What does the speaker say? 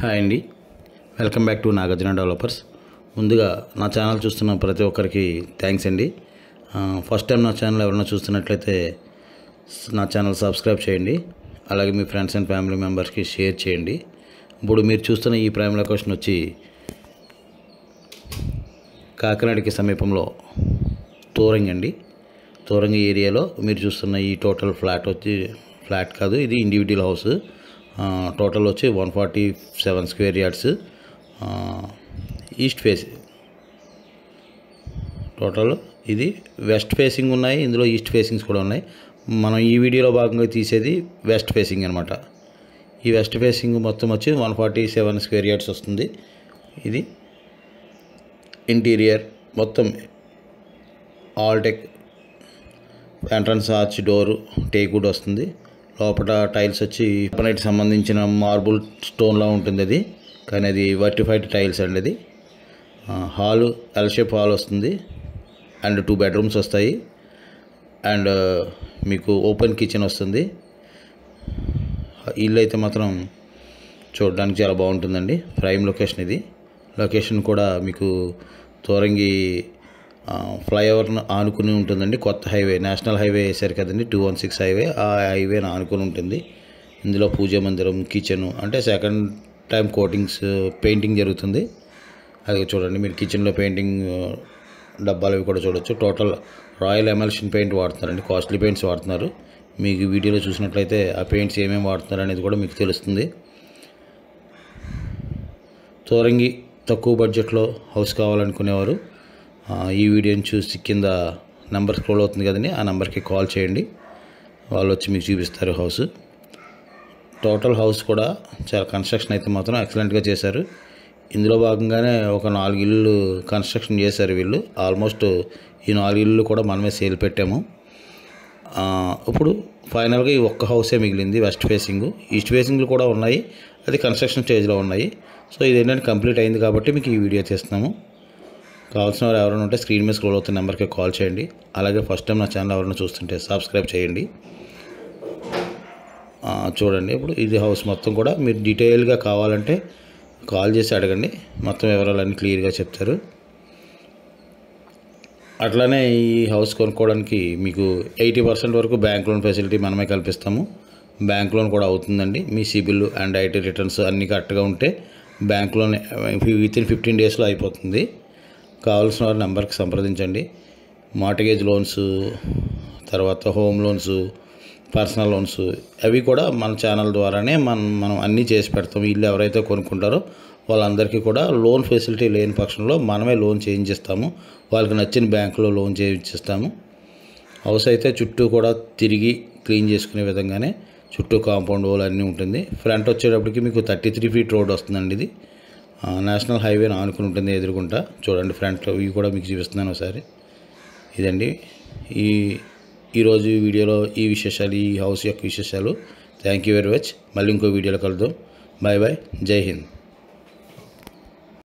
Hi అండి, welcome back to Nagarjuna developers. ముందుగా నా ఛానల్ చూస్తున్న ప్రతి ఒక్కరికి థ్యాంక్స్ అండి. ఫస్ట్ టైం నా ఛానల్ ఎవరైనా చూస్తున్నట్లయితే నా ఛానల్ సబ్స్క్రైబ్ చేయండి. అలాగే మీ ఫ్రెండ్స్ అండ్ ఫ్యామిలీ మెంబర్స్కి షేర్ చేయండి. ఇప్పుడు మీరు చూస్తున్న ఈ ప్రైమ్ లొకేషన్ వచ్చి కాకినాడకి సమీపంలో తోరంగి అండి. తోరంగి ఏరియాలో మీరు చూస్తున్న ఈ టోటల్ ఫ్లాట్ వచ్చి ఫ్లాట్ కాదు, ఇది ఇండివిజువల్ హౌస్. టోటల్ వచ్చి 147 square yards, east face. Total ఇది వెస్ట్ ఫేసింగ్ ఉన్నాయి, ఇందులో ఈస్ట్ ఫేసింగ్స్ కూడా ఉన్నాయి. మనం ఈ వీడియోలో భాగంగా తీసేది వెస్ట్ ఫేసింగ్ అనమాట. ఈ వెస్ట్ ఫేసింగ్ మొత్తం వచ్చి 147 స్క్వేర్ యార్డ్స్ వస్తుంది. ఇది ఇంటీరియర్ మొత్తం ఆల్టెక్, ఎంట్రన్స్ ఆర్చ్ డోరు టేక్వుడ్ వస్తుంది. లోపల టైల్స్ వచ్చి గ్రానైట్ సంబంధించిన మార్బుల్ స్టోన్లా ఉంటుంది అది, కానీ అది వర్టిఫైడ్ టైల్స్ అండి. అది హాలు ఎల్ షేప్ హాల్ వస్తుంది అండ్ 2 బెడ్రూమ్స్ వస్తాయి అండ్ మీకు ఓపెన్ కిచెన్ వస్తుంది. ఇల్లు అయితే మాత్రం చూడడానికి చాలా బాగుంటుందండి. ప్రైమ్ లొకేషన్ ఇది. లొకేషన్ కూడా మీకు తోరంగి ఫ్లైఓవర్ను ఆనుకుని ఉంటుందండి. కొత్త హైవే, నేషనల్ హైవే వేశారు కదండి, 216 హైవే. ఆ హైవేను ఆనుకుని ఉంటుంది. ఇందులో పూజా మందిరం, కిచెను, అంటే సెకండ్ టైం కోటింగ్స్ పెయింటింగ్ జరుగుతుంది. అది చూడండి, మీరు కిచెన్లో పెయింటింగ్ డబ్బాలు అవి కూడా చూడొచ్చు. టోటల్ రాయల్ ఎమల్షన్ పెయింట్ వాడుతున్నారండి, కాస్ట్లీ పెయింట్స్ వాడుతున్నారు. మీకు వీడియోలో చూసినట్లయితే ఆ పెయింట్స్ ఏమేమి వాడుతున్నారు అనేది కూడా మీకు తెలుస్తుంది. తోరంగి తక్కువ బడ్జెట్లో హౌస్ కావాలనుకునేవారు ఈ వీడియోని చూసి కింద నెంబర్ స్క్రోల్ అవుతుంది కదండి, ఆ నెంబర్కి కాల్ చేయండి. వాళ్ళు వచ్చి మీకు చూపిస్తారు హౌస్. టోటల్ హౌస్ కూడా చాలా కన్స్ట్రక్షన్ అయితే మాత్రం ఎక్సలెంట్గా చేశారు. ఇందులో భాగంగానే ఒక 4 ఇళ్ళు కన్స్ట్రక్షన్ చేశారు వీళ్ళు. ఆల్మోస్ట్ ఈ 4 ఇళ్ళు కూడా మనమే సేల్ పెట్టాము. ఇప్పుడు ఫైనల్గా ఈ ఒక్క హౌసే మిగిలింది వెస్ట్ ఫేసింగ్. ఈస్ట్ ఫేసింగ్లు కూడా ఉన్నాయి, అది కన్స్ట్రక్షన్ స్టేజ్లో ఉన్నాయి. సో ఇదేంటంటే కంప్లీట్ అయింది కాబట్టి మీకు ఈ వీడియో చేస్తున్నాము. కావాల్సిన వారు ఎవరైనా ఉంటే స్క్రీన్ మీద స్క్రోల్ అవుతున్న నెంబర్కి కాల్ చేయండి. అలాగే ఫస్ట్ టైం నా ఛానల్ ఎవరైనా చూస్తుంటే సబ్స్క్రైబ్ చేయండి. చూడండి, ఇప్పుడు ఇది హౌస్ మొత్తం కూడా మీరు డీటెయిల్గా కావాలంటే కాల్ చేసి అడగండి, మొత్తం వివరాలన్నీ క్లియర్గా చెప్తారు. అట్లానే ఈ హౌస్ కొనుక్కోవడానికి మీకు 80% వరకు బ్యాంక్ లోన్ ఫెసిలిటీ మనమే కల్పిస్తాము. బ్యాంక్ లోన్ కూడా అవుతుందండి. మీ సిబిల్ అండ్ ఐటీ రిటర్న్స్ అన్నీ కరెక్ట్గా ఉంటే బ్యాంక్ లోన్ వితిన్ 15 డేస్లో అయిపోతుంది. కావాల్సిన వారి నెంబర్కి సంప్రదించండి. మార్టగేజ్ లోన్స్, తర్వాత హోమ్ లోన్స్, పర్సనల్ లోన్స్ అవి కూడా మన ఛానల్ ద్వారానే మనం అన్నీ చేసి పెడతాం. ఇల్లు ఎవరైతే కొనుక్కుంటారో వాళ్ళందరికీ కూడా లోన్ ఫెసిలిటీ లేని పక్షంలో మనమే లోన్ చేయించిస్తాము. వాళ్ళకి నచ్చిన బ్యాంకులో లోన్ చేయించిస్తాము. హౌస్ అయితే చుట్టూ కూడా తిరిగి క్లీన్ చేసుకునే విధంగానే చుట్టూ కాంపౌండ్ వాల్ అన్నీ ఉంటుంది. ఫ్రంట్ వచ్చేటప్పటికి మీకు 33 ఫీట్ రోడ్ వస్తుందండి. ఇది నేషనల్ హైవేని ఆనుకుని ఉంటుంది ఎదురుకుంటా. చూడండి, ఫ్రంట్లో ఇవి కూడా మీకు చూపిస్తున్నాను ఒకసారి. ఇదండి ఈరోజు వీడియోలో ఈ విశేషాలు, ఈ హౌస్ యొక్క విశేషాలు. Thank you very much. మళ్ళీ ఇంకో వీడియోలో కలుద్దాం. Bye bye. జై హింద్.